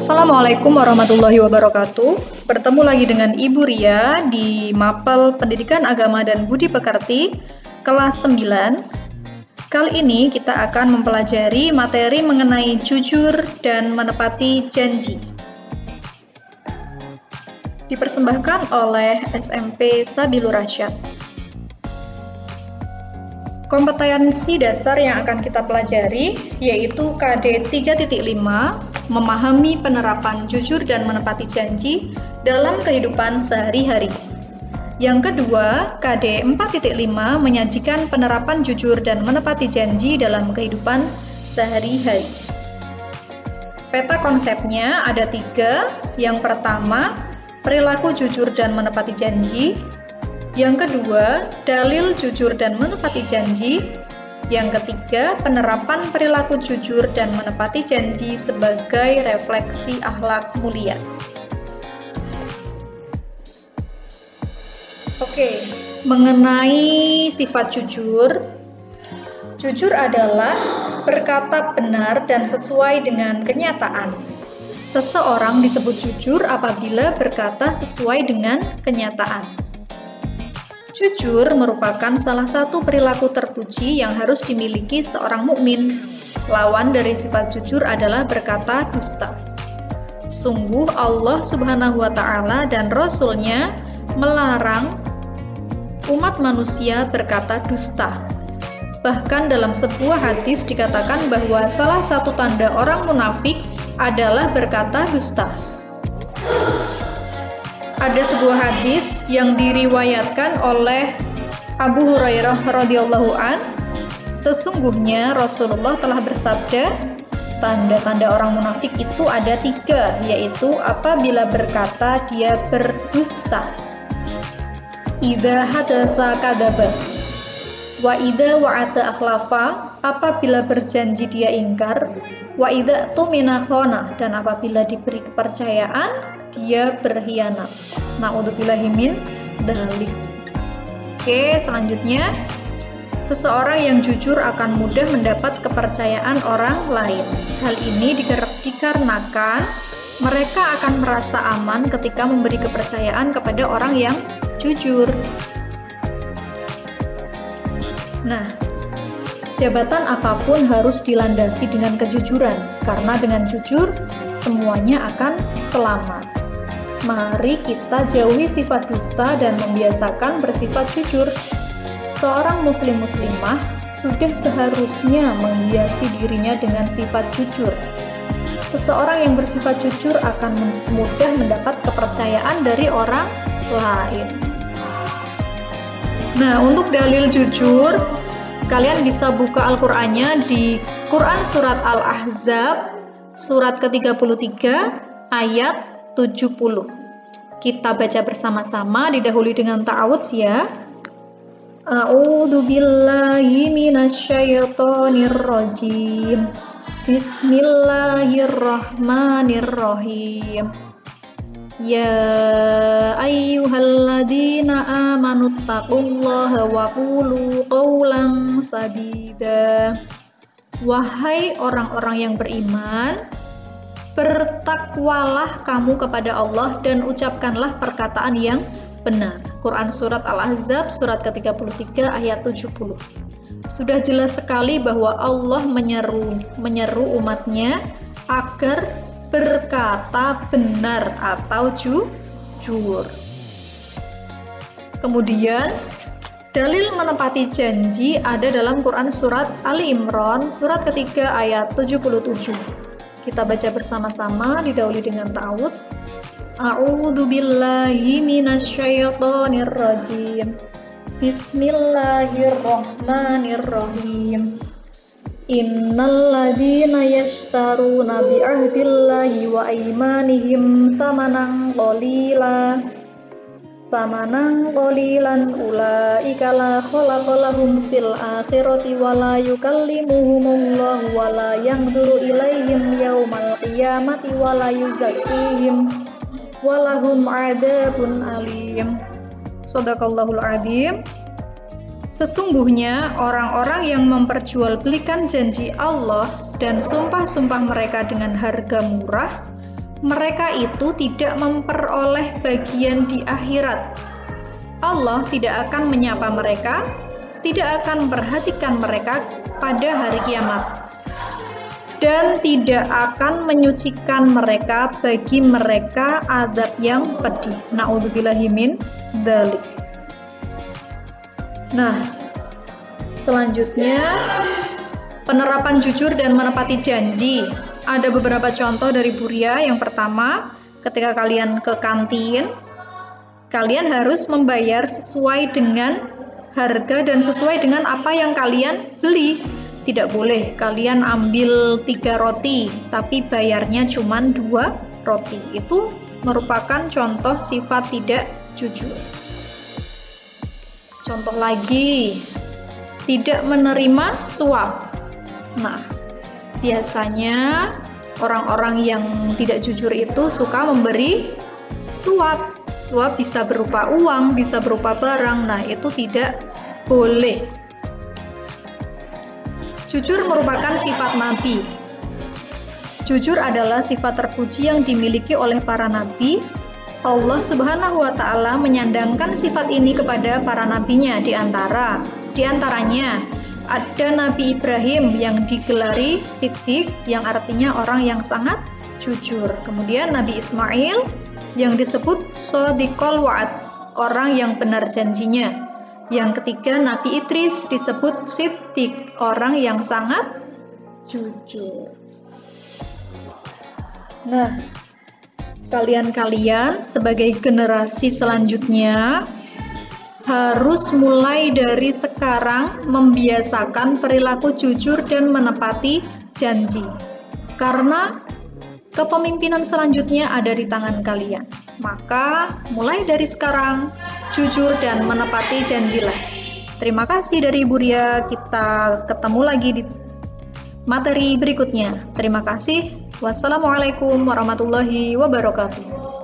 Assalamualaikum warahmatullahi wabarakatuh. Bertemu lagi dengan Ibu Ria di Mapel Pendidikan Agama dan Budi Pekerti kelas 9. Kali ini kita akan mempelajari materi mengenai jujur dan menepati janji. Dipersembahkan oleh SMP Sabilur Rasyad. Kompetensi dasar yang akan kita pelajari yaitu KD 3.5, memahami penerapan jujur dan menepati janji dalam kehidupan sehari-hari. Yang kedua, KD 4.5, menyajikan penerapan jujur dan menepati janji dalam kehidupan sehari-hari. Peta konsepnya ada 3. Yang pertama, perilaku jujur dan menepati janji. Yang kedua, dalil jujur dan menepati janji. Yang ketiga, penerapan perilaku jujur dan menepati janji sebagai refleksi akhlak mulia. Oke, mengenai sifat jujur. Jujur adalah berkata benar dan sesuai dengan kenyataan. Seseorang disebut jujur apabila berkata sesuai dengan kenyataan. Jujur merupakan salah satu perilaku terpuji yang harus dimiliki seorang mukmin. Lawan dari sifat jujur adalah berkata dusta. Sungguh Allah Subhanahu wa Ta'ala dan Rasul-Nya melarang umat manusia berkata dusta. Bahkan dalam sebuah hadis dikatakan bahwa salah satu tanda orang munafik adalah berkata dusta. Ada sebuah hadis yang diriwayatkan oleh Abu Hurairah radhiyallahu an. Sesungguhnya Rasulullah telah bersabda, tanda-tanda orang munafik itu ada 3, yaitu apabila berkata dia berdusta, idza hadatsa kadzaba, wa idza wa'ada akhlafa, apabila berjanji dia ingkar, wa idza tumina khana, dan apabila diberi kepercayaan dia berkhianat. Na'udzubillahi min dzalik. Oke, selanjutnya, seseorang yang jujur akan mudah mendapat kepercayaan orang lain. Hal ini dikarenakan mereka akan merasa aman ketika memberi kepercayaan kepada orang yang jujur. Nah, jabatan apapun harus dilandasi dengan kejujuran, karena dengan jujur semuanya akan selamat. Mari kita jauhi sifat dusta dan membiasakan bersifat jujur. Seorang muslim-muslimah sudah seharusnya menghiasi dirinya dengan sifat jujur. Seseorang yang bersifat jujur akan mudah mendapat kepercayaan dari orang lain. Nah, untuk dalil jujur, kalian bisa buka Al-Qur'annya di Quran Surat Al-Ahzab, surat ke-33, ayat 70. Kita baca bersama-sama, didahului dengan ta'awudz ya. A'udzu billahi minasyaitonir rajim. Bismillahirrahmanirrahim. Ya ayyuhalladzina amanu taqullaha wa qulu qawlan sadida. Wahai orang-orang yang beriman, bertakwalah kamu kepada Allah dan ucapkanlah perkataan yang benar. Quran Surat Al-Ahzab, surat ke-33, ayat 70. Sudah jelas sekali bahwa Allah menyeru umatnya agar berkata benar atau jujur. Kemudian, dalil menepati janji ada dalam Quran Surat Ali Imran, surat ketiga ayat 77. Kita baca bersama-sama, didahului dengan ta'awudz. A'udzu billahi minasyaitonir rajim. Bismillahirrahmanirrahim. Innal ladzina yashtaruna bi ahdillahi wa aymanihim thamanan qalilan ulaika la khalaqa lahum fil akhirati wa la yukallimuhumullahu wa la yanzuru ilaihim yaumal qiyamati wa la yuzakkihim wa lahum adzabun alim. Shadaqallahul adzim. Sesungguhnya orang-orang yang memperjualbelikan janji Allah dan sumpah-sumpah mereka dengan harga murah, mereka itu tidak memperoleh bagian di akhirat. Allah tidak akan menyapa mereka, tidak akan memperhatikan mereka pada hari kiamat, dan tidak akan menyucikan mereka bagi mereka azab yang pedih. Na'udzubillahi min dzalik. Nah, selanjutnya penerapan jujur dan menepati janji. Ada beberapa contoh dari Buria. Yang pertama, ketika kalian ke kantin, kalian harus membayar sesuai dengan harga dan sesuai dengan apa yang kalian beli. Tidak boleh kalian ambil 3 roti tapi bayarnya cuma 2 roti. Itu merupakan contoh sifat tidak jujur. Contoh lagi, tidak menerima suap. Nah, biasanya orang-orang yang tidak jujur itu suka memberi suap. Suap bisa berupa uang, bisa berupa barang. Nah, itu tidak boleh. Jujur merupakan sifat nabi. Jujur adalah sifat terpuji yang dimiliki oleh para nabi. Allah Subhanahu wa Ta'ala menyandangkan sifat ini kepada para nabinya. Di antaranya ada Nabi Ibrahim yang digelari Siddiq, yang artinya orang yang sangat jujur. Kemudian Nabi Ismail yang disebut Shadiqul Wa'ad, orang yang benar janjinya. Yang ketiga Nabi Idris disebut Siddiq, orang yang sangat jujur. Nah, kalian sebagai generasi selanjutnya harus mulai dari sekarang membiasakan perilaku jujur dan menepati janji. Karena kepemimpinan selanjutnya ada di tangan kalian. Maka mulai dari sekarang jujur dan menepati janjilah. Terima kasih dari Buria. Kita ketemu lagi di materi berikutnya. Terima kasih. Wassalamualaikum warahmatullahi wabarakatuh.